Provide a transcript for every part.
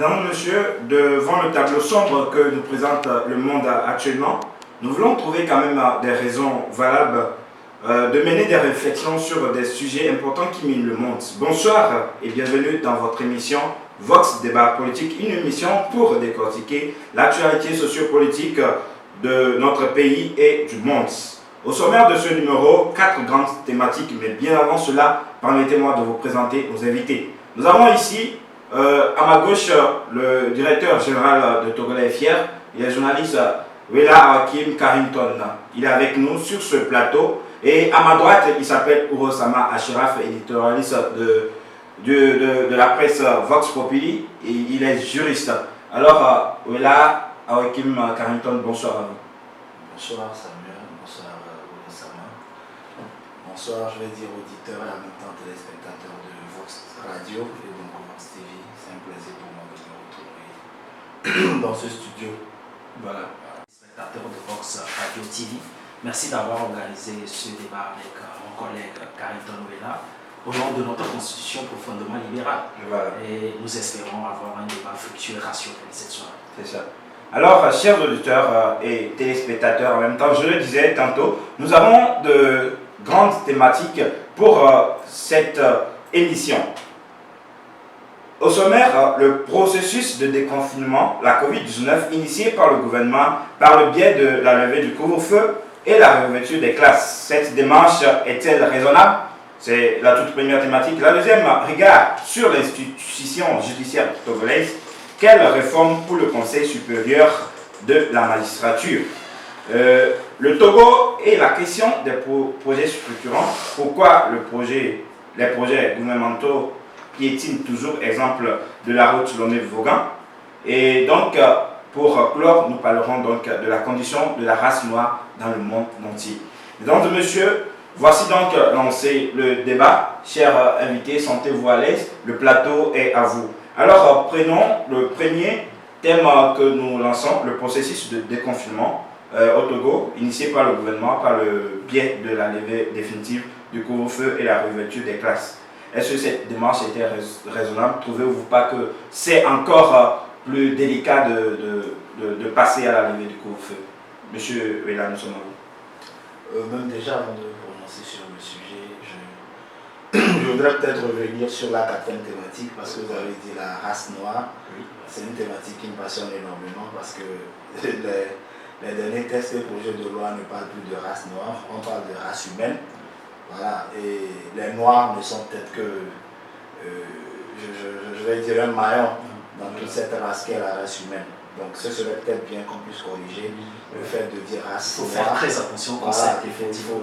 Mesdames et messieurs, devant le tableau sombre que nous présente le monde actuellement, nous voulons trouver quand même des raisons valables de mener des réflexions sur des sujets importants qui minent le monde. Bonsoir et bienvenue dans votre émission Vox Débat Politique, une émission pour décortiquer l'actualité sociopolitique de notre pays et du monde. Au sommaire de ce numéro, 4 grandes thématiques, mais bien avant cela, permettez-moi de vous présenter nos invités. Nous avons ici à ma gauche le directeur général de Togolais Fier et le journaliste Wela Hakim Carrington. Il est avec nous sur ce plateau. Et à ma droite, il s'appelle Urosama Ashraf, éditorialiste de la presse Vox Populi, et il est juriste. Alors, Wela Hakim Carrington, bonsoir à vous. Bonsoir Samuel, bonsoir Urosama. Bonsoir, je vais dire auditeurs et en même temps téléspectateurs de Vox Radio et donc Vox TV. C'est un plaisir pour moi de me retrouver dans ce studio. Voilà. Spectateurs de Vox Radio TV, merci d'avoir organisé ce débat avec mon collègue Carrington Wela au nom de notre constitution profondément libérale. Voilà. Et nous espérons avoir un débat fructueux et rationnel cette soirée. C'est ça. Alors, chers auditeurs et téléspectateurs, en même temps, je le disais tantôt, nous avons de grandes thématiques pour cette émission. Au sommaire, le processus de déconfinement, la Covid-19, initié par le gouvernement par le biais de la levée du couvre-feu et la réouverture des classes. Cette démarche est-elle raisonnable? C'est la toute première thématique. La deuxième, regard sur l'institution judiciaire togolaise. Quelle réforme pour le Conseil supérieur de la magistrature? Le Togo et la question des projets structurants. Pourquoi les projets gouvernementaux piétine toujours, exemple de la route Lomé-Vaughan. Et donc, pour clore, nous parlerons donc de la condition de la race noire dans le monde entier. Mesdames et messieurs, voici donc lancé le débat. Chers invités, sentez-vous à l'aise, le plateau est à vous. Alors, prenons le premier thème que nous lançons, le processus de déconfinement au Togo, initié par le gouvernement par le biais de la levée définitive du couvre-feu et la réouverture des classes. Est-ce que cette démarche était raisonnable? Trouvez-vous pas que c'est encore plus délicat de passer à la levée du couvre-feu? Monsieur Wela, nous sommes à vous. Même déjà, avant de prononcer sur le sujet, je voudrais peut-être revenir sur la quatrième thématique parce que vous avez dit la race noire. Oui. C'est une thématique qui me passionne énormément parce que les derniers textes et projets de loi ne parlent plus de race noire, on parle de race humaine. Voilà, et les Noirs ne sont peut-être que, je vais dire, un maillon dans toute cette race qu'est la race humaine. Donc ce serait peut-être bien qu'on puisse corriger le fait de dire race noire. Il faut faire très attention au voilà, concept. il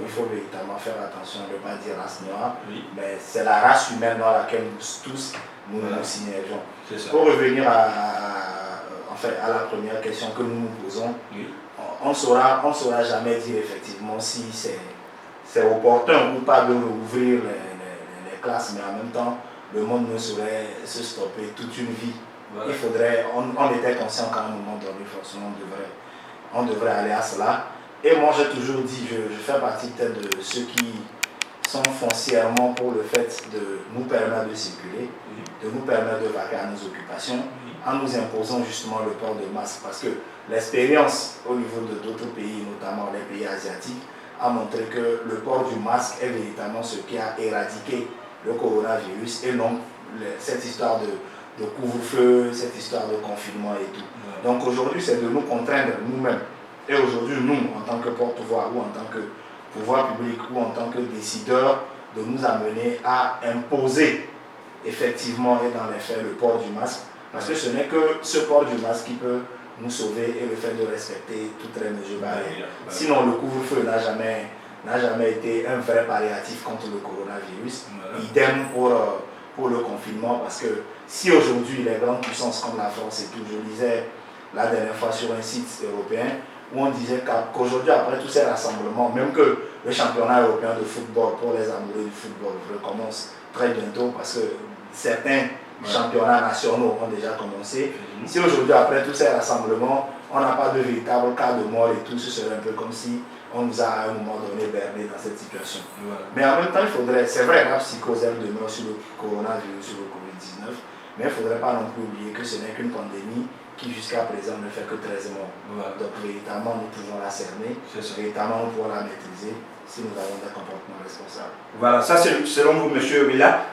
faut véritablement faire attention de ne pas dire race noire, Oui. mais c'est la race humaine dans laquelle nous tous nous signalons. Pour Pour revenir à la première question que nous nous posons, oui. on ne saura jamais dire effectivement si c'est opportun ou pas de rouvrir les classes, mais en même temps, le monde ne saurait se stopper toute une vie. Voilà. On était conscient qu'à un moment donné, forcément, on devrait aller à cela. Et moi, j'ai toujours dit, je fais partie peut-être de ceux qui sont foncièrement pour le fait de nous permettre de circuler, de nous permettre de vaquer à nos occupations, en nous imposant justement le port de masque. Parce que l'expérience au niveau de d'autres pays, notamment les pays asiatiques, a montré que le port du masque est véritablement ce qui a éradiqué le coronavirus et non cette histoire de couvre-feu, cette histoire de confinement et tout. Ouais. Donc aujourd'hui, c'est de nous contraindre nous-mêmes. Et aujourd'hui, nous, en tant que porte-voix ou en tant que pouvoir public ou en tant que décideur, de nous amener à imposer effectivement et dans les faits le port du masque. Parce que ce n'est que ce port du masque qui peut nous sauver et le fait de respecter toutes les mesures barrières. Sinon, le couvre-feu n'a jamais été un vrai palliatif contre le coronavirus. Idem pour le confinement, parce que si aujourd'hui les grandes puissances comme la France et tout, je lisais la dernière fois sur un site européen où on disait qu'aujourd'hui, après tous ces rassemblements, même que le championnat européen de football pour les amoureux du football recommence très bientôt parce que certains championnats nationaux ont déjà commencé. Si aujourd'hui, après tous ces rassemblements, on n'a pas de véritable cas de mort et tout, ce serait un peu comme si on nous a à un moment donné berné dans cette situation. Voilà. Mais en même temps, il faudrait, c'est vrai, la psychose elle demeure sur le coronavirus, sur le Covid-19, Mais il ne faudrait pas non plus oublier que ce n'est qu'une pandémie qui jusqu'à présent ne fait que 13 morts. Voilà. Donc véritablement nous pouvons la cerner, véritablement nous pouvons la maîtriser si nous avons des comportements responsables. Voilà, ça c'est selon vous, M. Willa.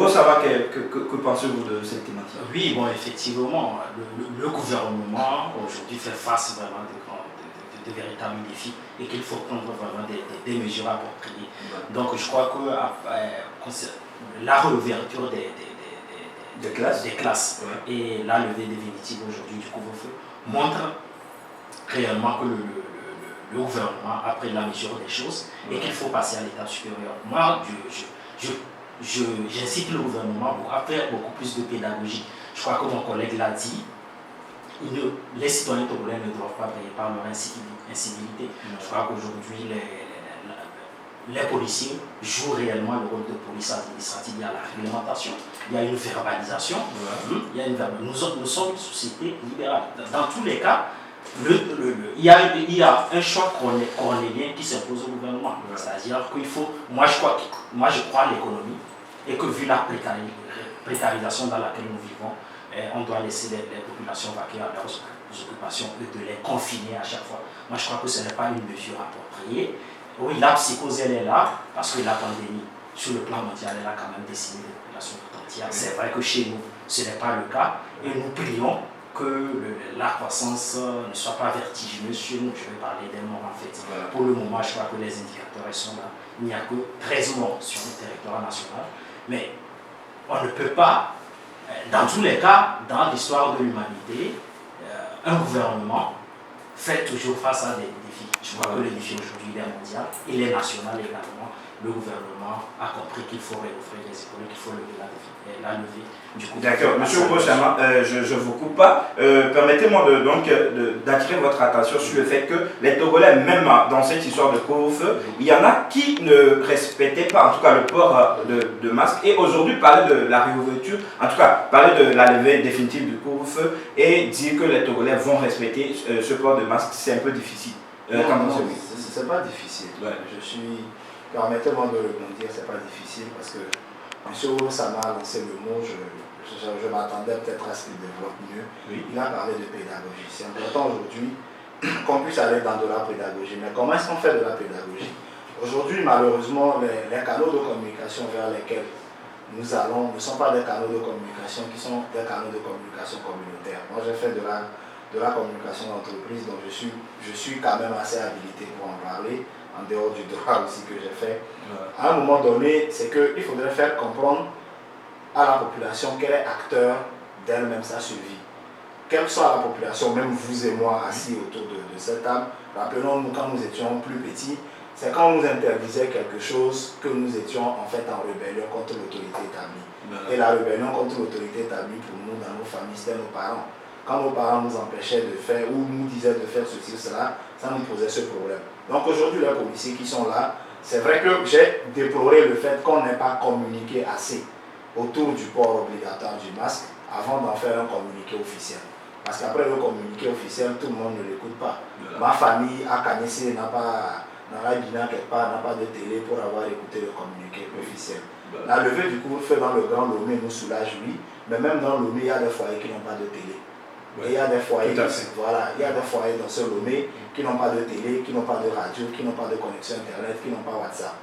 Savoir que pensez-vous de cette thématique? Oui, bon, effectivement, le gouvernement aujourd'hui fait face vraiment de véritables défis et qu'il faut prendre vraiment des mesures appropriées. Donc je crois que la réouverture des classes et la levée définitive aujourd'hui du couvre-feu montre réellement que le gouvernement a pris la mesure des choses et qu'il faut passer à l'étape supérieure. Moi, j'incite le gouvernement à faire beaucoup plus de pédagogie. Je crois que mon collègue l'a dit, les citoyens togolais ne doivent pas payer par leur incivilité. Je crois qu'aujourd'hui, les policiers jouent réellement le rôle de police administrative. Il y a la réglementation, il y a une verbalisation, nous sommes une société libérale. Dans tous les cas, il y a un choix cornélien qui s'impose au gouvernement. C'est-à-dire qu'il faut, moi je crois à l'économie et que vu la précarisation dans laquelle nous vivons, on doit laisser les populations vaquer à leurs occupations et de les confiner à chaque fois. Moi je crois que ce n'est pas une mesure appropriée. Oui, la psychose elle est là parce que la pandémie sur le plan mondial elle a quand même décimé les populations tout entières. C'est vrai que chez nous ce n'est pas le cas et nous prions que la croissance ne soit pas vertigineuse chez nous. Je vais parler des morts en fait. Pour le moment, je crois que les indicateurs sont là. Il n'y a que 13 morts sur le territoire national. Mais on ne peut pas, dans tous les cas, dans l'histoire de l'humanité, un gouvernement fait toujours face à des défis. Je crois que le défi aujourd'hui il est mondial, il est national également. Le gouvernement a compris qu'il faut réouvrir les écoles, qu'il faut lever la levée du coup. D'accord, monsieur Okochama, je ne vous coupe pas. Permettez-moi d'attirer votre attention sur le fait que les Togolais, même dans cette histoire de couvre-feu, il y en a qui ne respectaient pas, en tout cas, le port de masque. Et aujourd'hui, parler de la réouverture, en tout cas, parler de la levée définitive du couvre-feu et dire que les Togolais vont respecter ce port de masque, c'est un peu difficile. Non, c'est pas difficile. Permettez-moi de rebondir, c'est pas difficile parce que M. Ourossama a lancé le mot, je m'attendais peut-être à ce qu'il développe mieux. Oui. Il a parlé de pédagogie. C'est important aujourd'hui qu'on puisse aller dans de la pédagogie. Mais comment est-ce qu'on fait de la pédagogie? Aujourd'hui, malheureusement, les canaux de communication vers lesquels nous allons ne sont pas des canaux de communication qui sont des canaux de communication communautaires. Moi, j'ai fait de la communication d'entreprise, donc je suis quand même assez habilité pour en parler. En dehors du droit aussi que j'ai fait, à un moment donné, c'est qu'il faudrait faire comprendre à la population qu'elle est acteur d'elle-même sa survie. Quelle que soit la population, même vous et moi assis autour de cette table, rappelons-nous quand nous étions plus petits, c'est quand on nous interdisait quelque chose que nous étions en fait en rébellion contre l'autorité établie. Et la rébellion contre l'autorité établie pour nous, dans nos familles, c'était nos parents. Quand nos parents nous empêchaient de faire ou nous disaient de faire ceci ou cela, ça nous posait ce problème. Donc aujourd'hui, les policiers qui sont là, c'est vrai que j'ai déploré le fait qu'on n'ait pas communiqué assez autour du port obligatoire du masque avant d'en faire un communiqué officiel. Parce qu'après le communiqué officiel, tout le monde ne l'écoute pas. Ma famille à Kanessé n'a pas, dans la Guinée quelque part, n'a pas de télé pour avoir écouté le communiqué officiel. La levée du couvre-feu dans le Grand Lomé nous soulage, oui, mais même dans Lomé, il y a des foyers qui n'ont pas de télé. Et il y a des foyers, il y a des foyers dans ce Lomé qui n'ont pas de télé, qui n'ont pas de radio, qui n'ont pas de connexion internet, qui n'ont pas WhatsApp.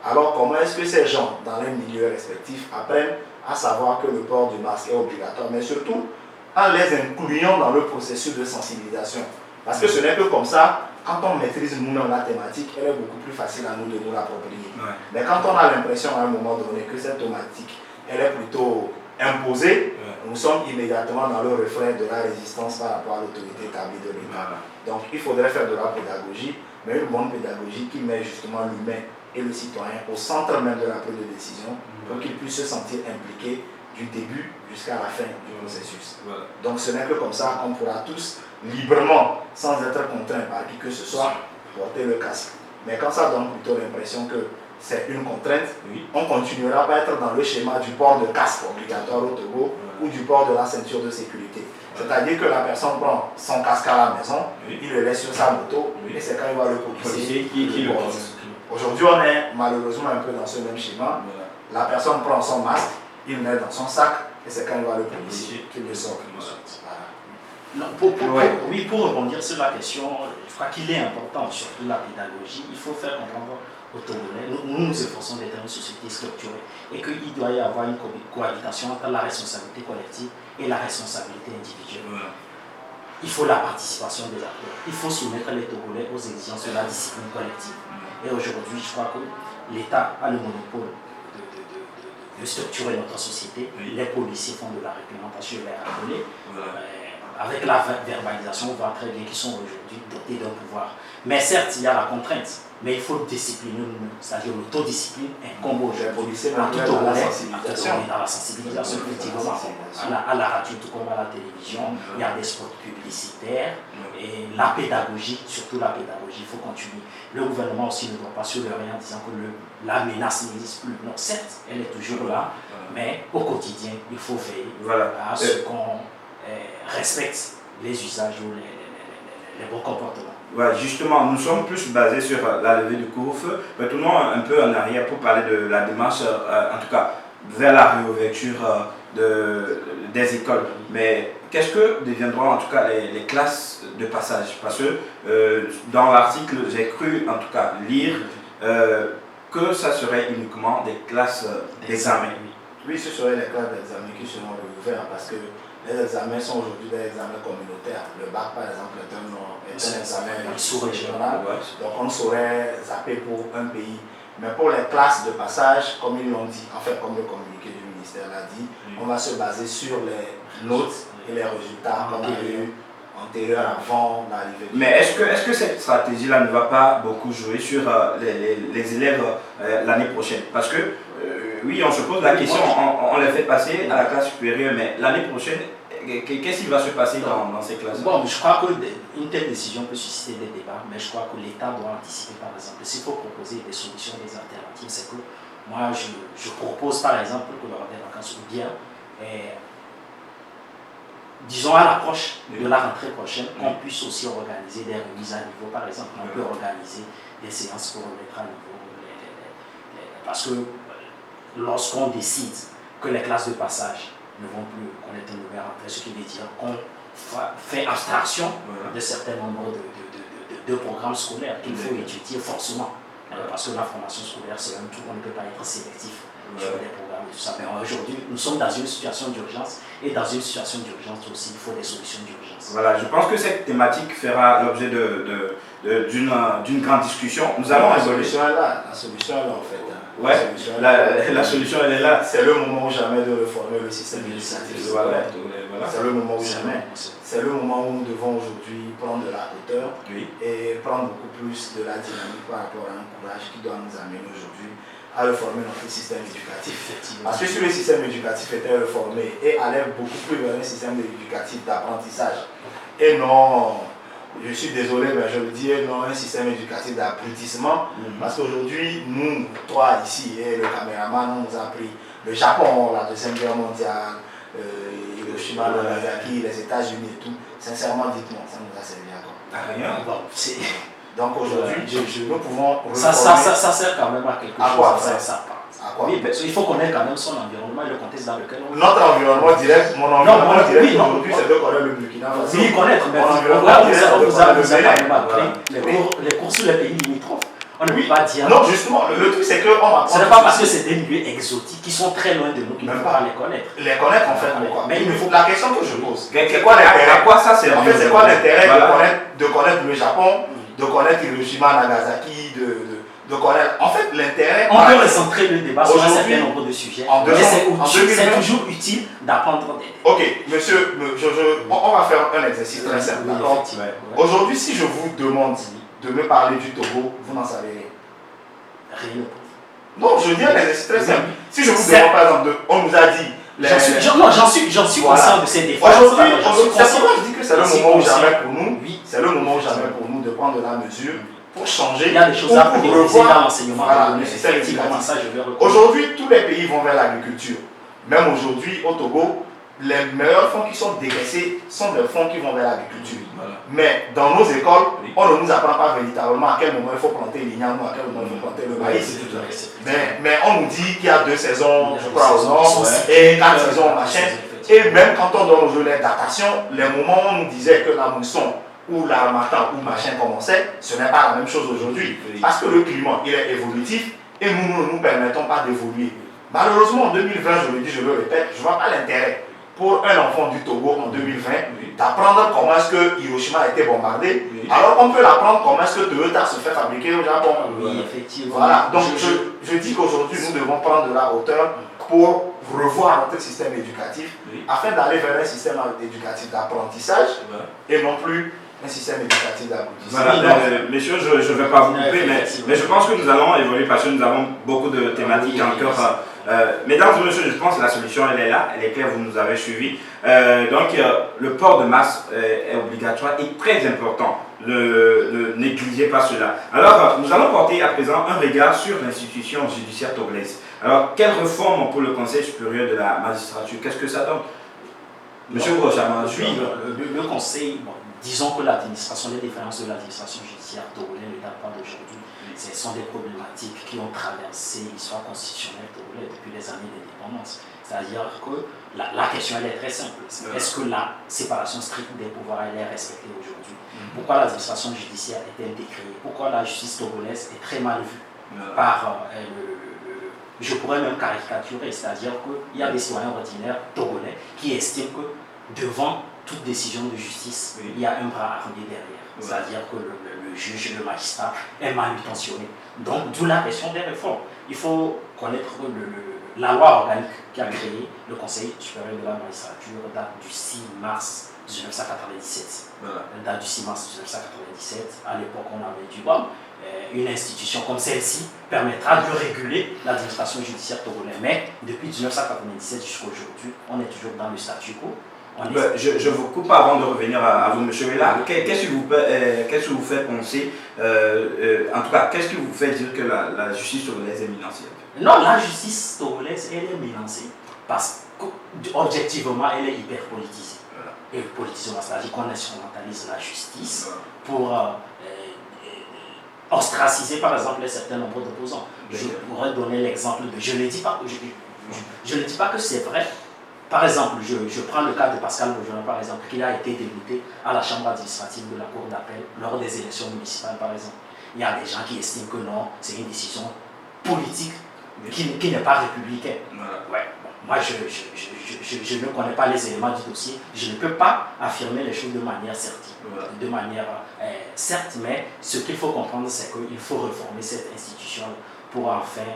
Alors comment est-ce que ces gens, dans les milieux respectifs, apprennent à savoir que le port du masque est obligatoire, mais surtout en les incluant dans le processus de sensibilisation? Parce que ce n'est que comme ça, quand on maîtrise nous-mêmes la thématique, elle est beaucoup plus facile à nous de nous l'approprier. Mais quand on a l'impression à un moment donné que cette thématique, elle est plutôt imposée, nous sommes immédiatement dans le refrain de la résistance par rapport à l'autorité établie de l'État. Donc il faudrait faire de la pédagogie, mais une bonne pédagogie qui met justement l'humain et le citoyen au centre même de la prise de décision pour qu'il puisse se sentir impliqué du début jusqu'à la fin du processus. Donc ce n'est que comme ça qu'on pourra tous librement, sans être contraints par qui que ce soit, porter le casque. Mais quand ça donne plutôt l'impression que c'est une contrainte, on continuera à être dans le schéma du port de casque obligatoire au Togo ou du port de la ceinture de sécurité. C'est-à-dire que la personne prend son casque à la maison, il le laisse sur sa moto, et c'est quand il voit le policier qui le porte. Aujourd'hui, on est malheureusement un peu dans ce même schéma. La personne prend son masque, il le met dans son sac, et c'est quand il voit le policier qu'il le sort. Voilà. Non, oui, pour rebondir sur la question, je crois qu'il est important, surtout la pédagogie, il faut faire comprendre aux Togolais, nous nous efforçons d'être une société structurée et qu'il doit y avoir une cohabitation entre la responsabilité collective et la responsabilité individuelle. Il faut la participation des acteurs, il faut soumettre les Togolais aux exigences de la discipline collective. Et aujourd'hui, je crois que l'État a le monopole de structurer notre société. Les policiers font de la réglementation, les rappelés. Avec la verbalisation, on voit très bien qu'ils sont aujourd'hui dotés d'un pouvoir. Mais certes, il y a la contrainte, mais il faut discipliner nous-mêmes. C'est-à-dire l'autodiscipline incombe aujourd'hui à tout au relais, dans la sensibilisation, effectivement, à la radio, tout comme à la télévision. Il y a des spots publicitaires et la pédagogie, surtout la pédagogie, il faut continuer. Le gouvernement aussi ne doit pas se leurrer en disant que la menace n'existe plus. Non, certes, elle est toujours là, mais au quotidien, il faut veiller à ce qu'on respecte les usages ou les bons comportements. Ouais, justement, nous sommes plus basés sur la levée du couvre-feu. Retournons un peu en arrière pour parler de la démarche, en tout cas vers la réouverture des écoles. Mais qu'est-ce que deviendront en tout cas les classes de passage? Parce que dans l'article, j'ai cru en tout cas lire que ça serait uniquement des classes d'examen. Oui, ce seraient les classes d'examen qui seront réouvertes parce que les examens sont aujourd'hui des examens communautaires. Le bac, par exemple, est un examen sous-régional. Donc, on saurait zapper pour un pays. Mais pour les classes de passage, comme ils l'ont dit, en fait, comme le communiqué du ministère l'a dit, on va se baser sur les notes et les résultats qu'on a eu antérieurs avant l'arrivée. Mais est-ce que cette stratégie-là ne va pas beaucoup jouer sur les élèves l'année prochaine? Parce que, oui, on se pose la question, on les fait passer à la classe supérieure, mais l'année prochaine, qu'est-ce qui va se passer dans ces classes? Bon, je crois qu'une telle décision peut susciter des débats, mais je crois que l'État doit anticiper, par exemple. S'il faut proposer des solutions, des alternatives, c'est que moi, je propose, par exemple, que lors des vacances ou bien, disons à l'approche de la rentrée prochaine, qu'on puisse aussi organiser des remises à niveau. Par exemple, on peut organiser des séances pour remettre à niveau. Parce que lorsqu'on décide que les classes de passage ne vont plus connaître une nouvelle rentrée, ce qui veut dire qu'on fait abstraction de certains nombres de programmes scolaires qu'il faut étudier forcément. Parce que la formation scolaire, c'est un tout, on ne peut pas être sélectif sur des programmes et tout ça. Mais aujourd'hui, nous sommes dans une situation d'urgence et dans une situation d'urgence aussi, il faut des solutions d'urgence. Voilà, je pense que cette thématique fera l'objet d'une grande discussion. Nous allons la solution est là. La solution est là en fait. Ouais, la solution elle est là. C'est le moment ou jamais de réformer le système éducatif. C'est le moment ou jamais. C'est le moment où nous devons aujourd'hui prendre de la hauteur et prendre beaucoup plus de la dynamique par rapport à un courage qui doit nous amener aujourd'hui à réformer notre système éducatif. Parce que si le système éducatif était réformé et allait beaucoup plus vers un système éducatif d'apprentissage et non, je suis désolé, mais je le dis, non, un système éducatif d'abrutissement. Parce qu'aujourd'hui, nous, toi ici, et le caméraman, on nous a appris le Japon, la Deuxième Guerre mondiale, Hiroshima, Nagasaki, les États-Unis et tout. Sincèrement, dites-moi, ça nous a servi à quoi? Rien. Donc aujourd'hui, nous pouvons. Ça sert quand même à quelque chose. À quoi? Oui, il faut connaître quand même son environnement et le contexte dans lequel on vit. Notre environnement direct, mon environnement direct aujourd'hui, c'est de connaître le Burkina Faso. Oui, connaître, mais on vous a quand même appris les cours sur les pays limitrophes. On ne peut pas dire. Non, justement, le truc c'est qu'on va. Ce n'est pas parce que c'est des milieux exotiques qui sont très loin de nous qu'il ne faut pas les connaître. Les connaître en fait, pourquoi? Mais il me faut la question que je pose. C'est quoi l'intérêt? À quoi ça sert? En fait, c'est quoi l'intérêt de connaître le Japon, de connaître Hiroshima, Nagasaki, de connaître. En fait, l'intérêt. On peut recentrer le débat sur un certain nombre de sujets. Mais c'est toujours utile d'apprendre des. Ok, monsieur, on va faire un exercice très simple, d'accord? Aujourd'hui, si je vous demande de me parler du Togo, vous n'en savez rien. Rien. Non, je dis un exercice très simple. Si je vous demande par exemple, on nous a dit. J'en suis conscient de ces défauts. Aujourd'hui, c'est pourquoi je dis que c'est le moment ou jamais pour nous. C'est le moment ou jamais pour nous de prendre de la mesure pour changer. Il y a des choses à prioriser dans l'enseignement. Aujourd'hui, tous les pays vont vers l'agriculture. Même aujourd'hui, au Togo, les meilleurs fonds qui sont décaissés sont des fonds qui vont vers l'agriculture. Voilà. Mais dans nos écoles, Oui. on ne nous apprend pas véritablement à quel moment il faut planter l'igname ou à quel moment il faut planter le maïs. tout à fait. Mais on nous dit qu'il y a 2 saisons, je crois, au nord, ouais. et 4 saisons, machin. Et même quand on donne aux jeux les datations, les moments où on nous disait que la mousson ou l'armatan ou machin commençait, ce n'est pas la même chose aujourd'hui. Oui. Parce que le climat, il est évolutif et nous ne nous permettons pas d'évoluer. Malheureusement, en 2020, je le dis, je le répète, je ne vois pas l'intérêt pour un enfant du Togo en 2020 Oui. d'apprendre comment est-ce que Hiroshima a été bombardé, Oui. alors qu'on peut l'apprendre comment est-ce que Toyota se fait fabriquer au Japon. Oui, effectivement. Voilà, donc je dis qu'aujourd'hui, nous devons prendre de la hauteur pour revoir notre système éducatif Oui. afin d'aller vers un système éducatif d'apprentissage Voilà. et non plus un système éducatif d'aboutissement. Voilà, Oui, donc, messieurs, je ne vais pas vous couper, mais Effectivement. je pense que nous allons évoluer parce que nous avons beaucoup de thématiques Oui, encore. oui. Mesdames et messieurs, je pense que la solution, elle est là, elle est claire, vous nous avez suivis. Le port de masque est obligatoire et très important. Ne négligez pas cela. Alors, nous allons porter à présent un regard sur l'institution judiciaire togolaise. Alors, quelle réforme pour le Conseil supérieur de la magistrature? Qu'est-ce que ça donne? Monsieur Ourochama, Oui, le conseil, bon, disons que l'administration, les différences de l'administration judiciaire togolaise ne datent pas d'aujourd'hui. Ce sont des problématiques qui ont traversé l'histoire constitutionnelle togolaise depuis les années d'indépendance. C'est-à-dire que la question elle est très simple. Est-ce que la séparation stricte des pouvoirs elle est respectée aujourd'hui? Pourquoi l'administration judiciaire est-elle décriée? Pourquoi la justice togolaise est très mal vue par je pourrais même caricaturer, c'est-à-dire qu'il y a des citoyens ordinaires togolais qui estiment que devant toute décision de justice, Oui. il y a un bras armé derrière. Ouais. C'est-à-dire que le juge, le magistrat est manutentionné. Donc, d'où la question des réformes. Il faut connaître la loi organique qui a créé le Conseil supérieur de la magistrature date du 6 mars 1997. Voilà. Date du 6 mars 1997. À l'époque, on avait dit bon, une institution comme celle-ci permettra de réguler l'administration judiciaire togolaise. Mais depuis 1997 jusqu'à aujourd'hui, on est toujours dans le statu quo. Je vous coupe avant de revenir à vous, monsieur Wela. Qu'est-ce que vous fait penser, en tout cas, qu'est-ce qui vous fait dire que la justice togolaise est minancière? Non, la justice togolaise, elle est minancée parce qu'objectivement, elle est hyper politisée. Voilà. Et politisée, c'est-à-dire qu'on instrumentalise la justice Voilà. pour ostraciser, par exemple, un certain nombre d'opposants. Je pourrais donner l'exemple de... Je ne dis pas que c'est vrai. Par exemple, je prends le cas de Pascal Bojola, par exemple, qui a été débouté à la chambre administrative de la Cour d'appel lors des élections municipales, par exemple. Il y a des gens qui estiment que non, c'est une décision politique qui n'est pas républicaine. Voilà. Ouais. Bon, moi, je ne connais pas les éléments du dossier. Je ne peux pas affirmer les choses de manière certine. Voilà. De manière certes, mais ce qu'il faut comprendre, c'est qu'il faut réformer cette institution pour enfin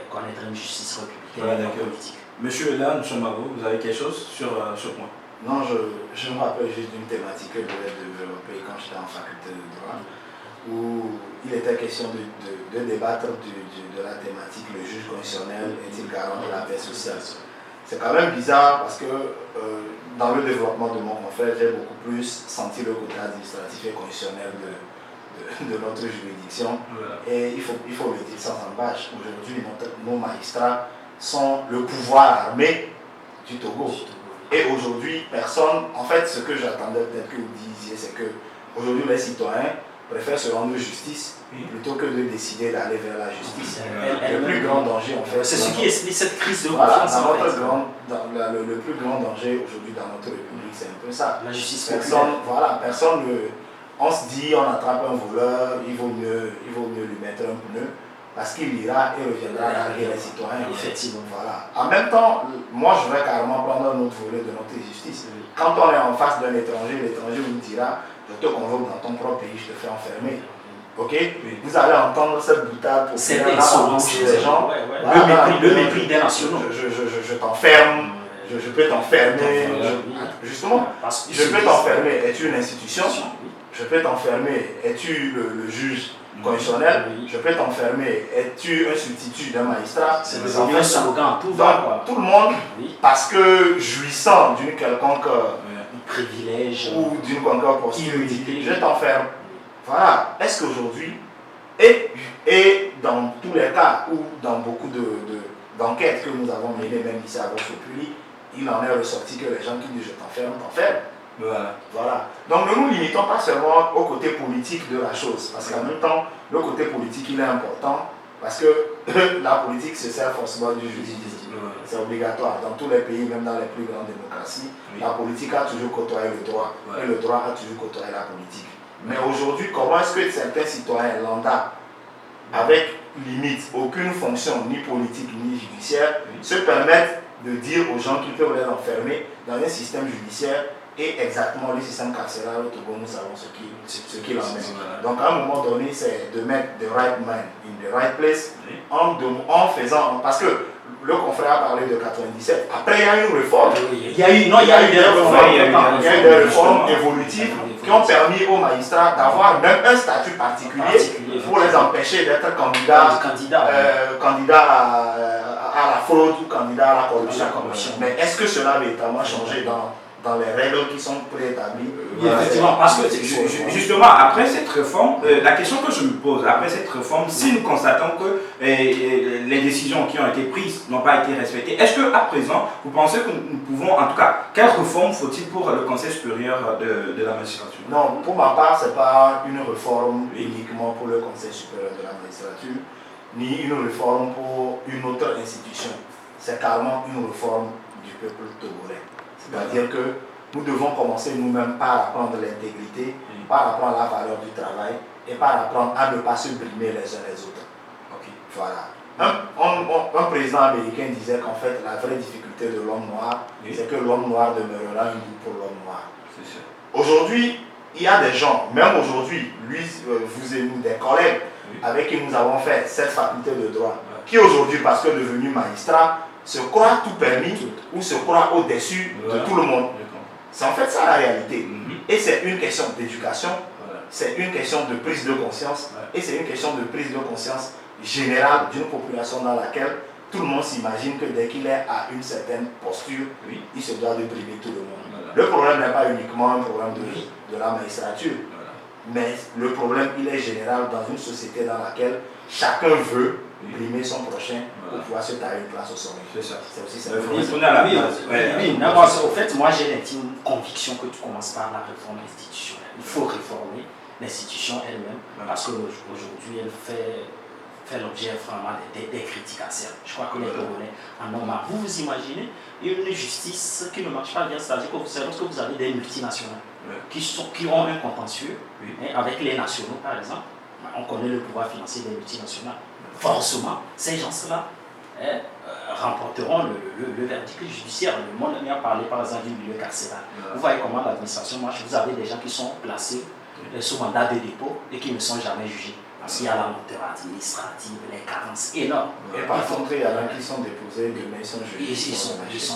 connaître une justice républicaine et politique. Monsieur, là, nous sommes à vous. Vous avez quelque chose sur moi? Non, je me rappelle juste d'une thématique que je devais développer quand j'étais en faculté de droit, où il était question de débattre de la thématique le juge constitutionnel est-il garant de la paix sociale. C'est quand même bizarre parce que dans le développement de mon confrère, j'ai beaucoup plus senti le côté administratif et constitutionnel de notre juridiction. Voilà. Et il faut le dire sans embâche. Aujourd'hui, nos magistrats sont le pouvoir armé du Togo. Et aujourd'hui, personne, en fait, ce que j'attendais peut-être que vous disiez, c'est que aujourd'hui les citoyens préfèrent se rendre justice plutôt que de décider d'aller vers la justice. Le plus grand danger, en fait, c'est ce qui explique cette crise de voilà, confiance. le plus grand danger aujourd'hui dans notre République, c'est un peu ça. La justice Personne on se dit, on attrape un voleur, il vaut mieux lui mettre un pneu parce qu'il ira et reviendra larguer les citoyens. Effectivement. Voilà. En même temps, moi je vais carrément prendre un autre volet de notre justice. Quand on est en face d'un étranger, l'étranger vous dira, je te convoque dans ton propre pays, je te fais enfermer. Ok? Vous allez entendre cette boutade pour c'est faire la bouche des gens. Le mépris des nationaux. Je t'enferme, je peux t'enfermer. Justement, je peux t'enfermer. Es-tu une institution? Je peux t'enfermer. Es-tu le juge constitutionnel? Je peux t'enfermer. Es-tu un substitut d'un magistrat? C'est un slogan, tout va. Tout le monde, parce que jouissant d'une quelconque privilège ou d'une quelconque possibilité, je t'enferme. Voilà. Est-ce qu'aujourd'hui, et dans tous les cas, ou dans beaucoup d'enquêtes que nous avons menées, même ici à Vox Populi, il en est ressorti que les gens qui disent je t'enferme, t'enferment. Voilà. Voilà. Donc ne nous limitons pas seulement au côté politique de la chose, parce qu'en même temps, le côté politique il est important, parce que la politique se sert forcément du juridique. C'est obligatoire. Dans tous les pays, même dans les plus grandes démocraties, la politique a toujours côtoyé le droit, et le droit a toujours côtoyé la politique. Mais aujourd'hui, comment est-ce que certains citoyens lambda, avec limite aucune fonction ni politique ni judiciaire, se permettent de dire aux gens qu'ils peuvent les enfermer dans un système judiciaire et exactement le système carcéral au Togo, nous savons ce qu'il en est. Donc à un moment donné, c'est de mettre the right man in the right place en faisant, parce que le confrère a parlé de 97. Après, il y a une réforme. Il y a eu des réformes évolutives qui ont permis aux magistrats d'avoir même un statut particulier pour les empêcher d'être candidats à la fraude ou candidats à la corruption. Mais est-ce que cela a véritablement changé dans les règles qui sont préétablies? Effectivement, parce que justement, après cette réforme, la question que je me pose, après cette réforme, si nous constatons que les décisions qui ont été prises n'ont pas été respectées, est-ce qu'à présent, vous pensez que nous pouvons, en tout cas, quelle réforme faut-il pour le Conseil supérieur de la magistrature? Non, pour ma part, ce n'est pas une réforme uniquement pour le Conseil supérieur de la magistrature, ni une réforme pour une autre institution. C'est carrément une réforme du peuple togolais. C'est-à-dire que nous devons commencer nous-mêmes par apprendre l'intégrité, par apprendre la valeur du travail et par apprendre à ne pas se brimer les uns les autres. Voilà. Un président américain disait qu'en fait, la vraie difficulté de l'homme noir, c'est que l'homme noir demeurera une vie pour l'homme noir. Aujourd'hui, il y a des gens, même aujourd'hui, lui, vous et nous, des collègues avec qui nous avons fait cette faculté de droit, qui aujourd'hui, parce que devenu magistrat, se croient tout permis ou se croient au-dessus de tout le monde. C'est en fait ça la réalité. Et c'est une question d'éducation, c'est une question de prise de conscience, et c'est une question de prise de conscience générale d'une population dans laquelle tout le monde s'imagine que dès qu'il est à une certaine posture, il se doit de brimer tout le monde. Le problème n'est pas uniquement un problème de la magistrature, mais le problème il est général dans une société dans laquelle chacun veut brimer son prochain pour pouvoir se tailler une place au sommet. C'est ça. C'est aussi ça. Au fait, moi j'ai l'intime conviction que tu commences par la réforme institutionnelle. Il faut réformer l'institution elle-même parce qu'aujourd'hui elle fait l'objet vraiment des critiques acerbes. Je crois que les Togolais en ont marre. Vous imaginez une justice qui ne marche pas bien, c'est-à-dire que lorsque vous avez des multinationales qui ont un contentieux avec les nationaux par exemple, on connaît le pouvoir financier des multinationales. Forcément, ces gens-là remporteront le verdict judiciaire. Le monde a parlé par exemple du milieu carcéral. Vous voyez comment l'administration marche. Vous avez des gens qui sont placés sous mandat de dépôt et qui ne sont jamais jugés. Parce qu'il y a la lenteur administrative, les carences énormes. Et par contre, il y en a qui sont déposés, mais ils sont jugés. Ils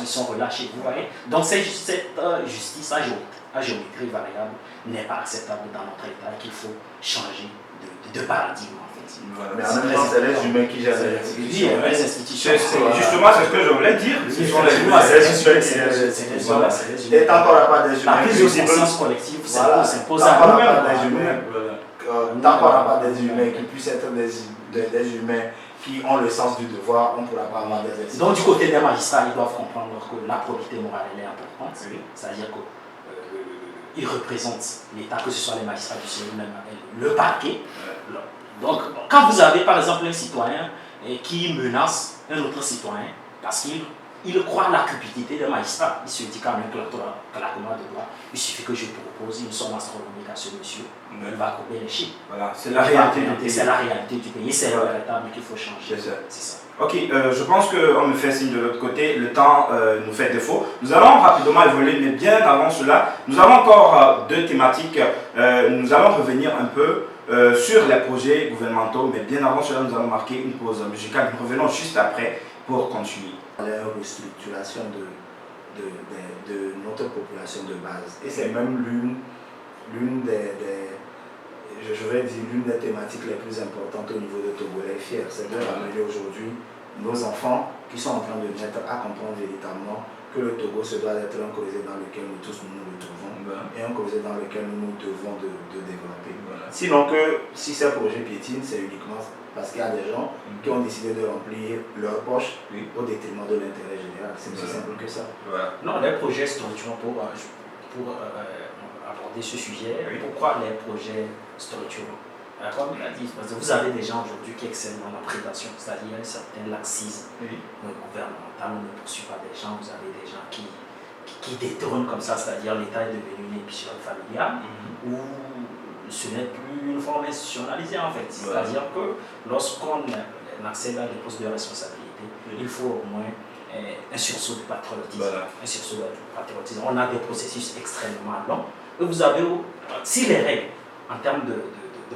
sont relâchés, vous voyez. Donc cette justice à géométrie variable n'est pas acceptable dans notre État, qu'il faut changer de paradigme. Mais en même temps, c'est les humains qui gèrent les institutions. Justement, c'est ce que je voulais dire. Ce sont les humains. Et tant qu'on n'a pas des humains. La prise de conscience collective s'impose à nous-mêmes. Tant qu'on n'a pas des humains qui puissent être des humains qui ont le sens du devoir, on ne pourra pas avoir des institutions. Donc, du côté des magistrats, ils doivent comprendre que la probité morale elle est importante. C'est-à-dire qu'ils représentent l'État, que ce soit les magistrats du ciel ou même le parquet. Donc, quand vous avez par exemple un citoyen qui menace un autre citoyen parce qu'il croit à la cupidité des magistrats, il se dit quand même que la commande de droit, il suffit que je propose une somme astronomique à ce monsieur, il va couper les chiffres. Voilà, c'est la réalité du pays. C'est la réalité du pays, c'est le véritable qu'il faut changer. C'est ça. Ok, je pense qu'on me fait signe de l'autre côté, le temps nous fait défaut. Nous allons rapidement évoluer, mais bien avant cela, nous avons encore deux thématiques. Nous allons revenir un peu sur les projets gouvernementaux, mais bien avant cela, nous allons marquer une pause musicale. Nous revenons juste après pour continuer. La restructuration de notre population de base. Et c'est même l'une des thématiques les plus importantes au niveau de Togolais Fiers. C'est de ramener aujourd'hui nos enfants qui sont en train de naître à comprendre véritablement que le Togo se doit être un creuset dans lequel nous tous nous retrouvons et un creuset dans lequel nous nous devons de développer. Sinon que si ces projets piétinent, c'est uniquement parce qu'il y a des gens qui ont décidé de remplir leur poche au détriment de l'intérêt général. C'est aussi simple que ça. Non, les projets structurants, pour aborder ce sujet, pourquoi les projets structurants? Comme il a dit, parce que vous avez des gens aujourd'hui qui excellent dans la prédation, c'est-à-dire un certain laxisme gouvernemental, on ne poursuit pas des gens, vous avez des gens qui détournent comme ça, c'est-à-dire l'État est devenu une épicerie familiale, où ce n'est plus une forme institutionnalisée en fait. C'est-à-dire que lorsqu'on accède à des postes de responsabilité, il faut au moins un sursaut de patriotisme. Un sursaut de patriotisme. On a des processus extrêmement longs. Et vous avez, si les règles en termes de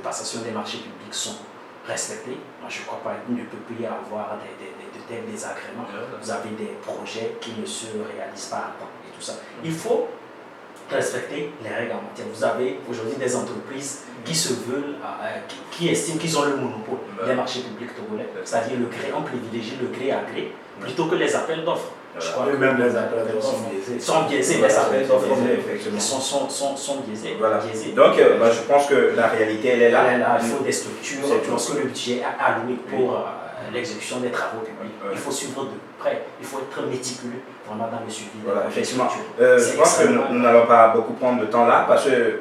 passation des marchés publics sont respectées, moi je ne crois pas qu'il ne peut plus y avoir de tels désagréments. Vous avez des projets qui ne se réalisent pas à temps et tout ça. Il faut respecter les règles en matière. Vous avez aujourd'hui des entreprises qui se veulent, qui estiment qu'ils ont le monopole des marchés publics togolais, c'est-à-dire on privilégie le gré à gré plutôt que les appels d'offres. Je crois que même les appels d'offres sont biaisés. Sont biaisés, les appels d'offres sont biaisés. Donc, je pense que la réalité, elle est là. Il faut des structures, lorsque le budget est alloué pour l'exécution des travaux publics. Il faut suivre de près, il faut être méticuleux vraiment dans le suivi. Effectivement. Je pense que nous n'allons pas beaucoup prendre de temps là parce qu'il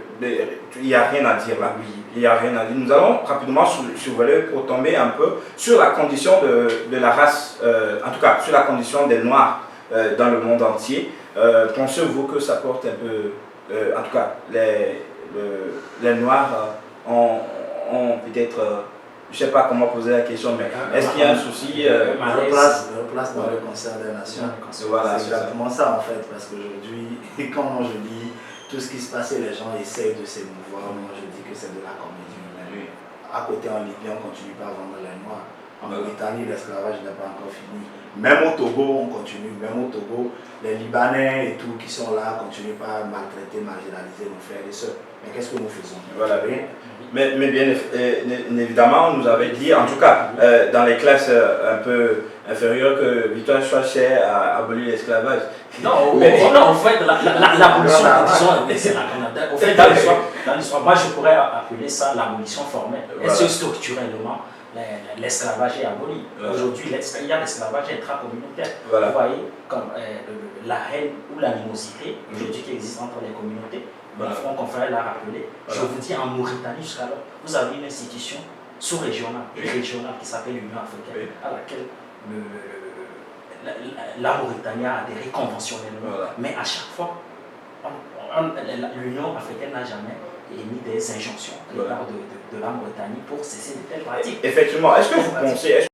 n'y a rien à dire là. Il n'y a rien à dire. Nous allons rapidement survoler pour tomber un peu sur la condition de la race, en tout cas sur la condition des Noirs dans le monde entier. Pensez-vous que ça porte un peu, en tout cas les Noirs ont peut-être... je ne sais pas comment poser la question, mais est-ce qu'il y a un souci leur place dans le concert des nations. Voilà, c'est exactement ça en fait, parce qu'aujourd'hui, quand je dis tout ce qui se passe, les gens essayent de s'émouvoir, moi je dis que c'est de la comédie. À côté en Libye, on ne continue pas à vendre les Noirs. En Mauritanie, l'esclavage n'est pas encore fini. Même au Togo, on continue. Même au Togo, les Libanais et tout qui sont là continuent pas à maltraiter, marginaliser nos frères et sœurs. Mais qu'est-ce que nous faisons? Voilà. Mais bien évidemment, on nous avait dit, en tout cas, dans les classes un peu inférieures, que Victoire Chouachet a aboli l'esclavage. Non, en fait, l'abolition, disons, au fait, dans l'histoire, moi je pourrais appeler ça l'abolition formelle. Est-ce que structurellement, l'esclavage est aboli? Aujourd'hui, il y a l'esclavage intracommunautaire. Vous voyez, comme la haine ou l'animosité aujourd'hui qui existe entre les communautés. Mon front confrère l'a rappelé. Je vous dis, en Mauritanie jusqu'alors, vous avez une institution sous-régionale et régionale qui s'appelle l'Union africaine, à laquelle la Mauritanie a adhéré conventionnellement. Mais à chaque fois, l'Union africaine n'a jamais émis des injonctions de la part de la Mauritanie pour cesser de telles pratiques. Effectivement, est-ce que vous pensez...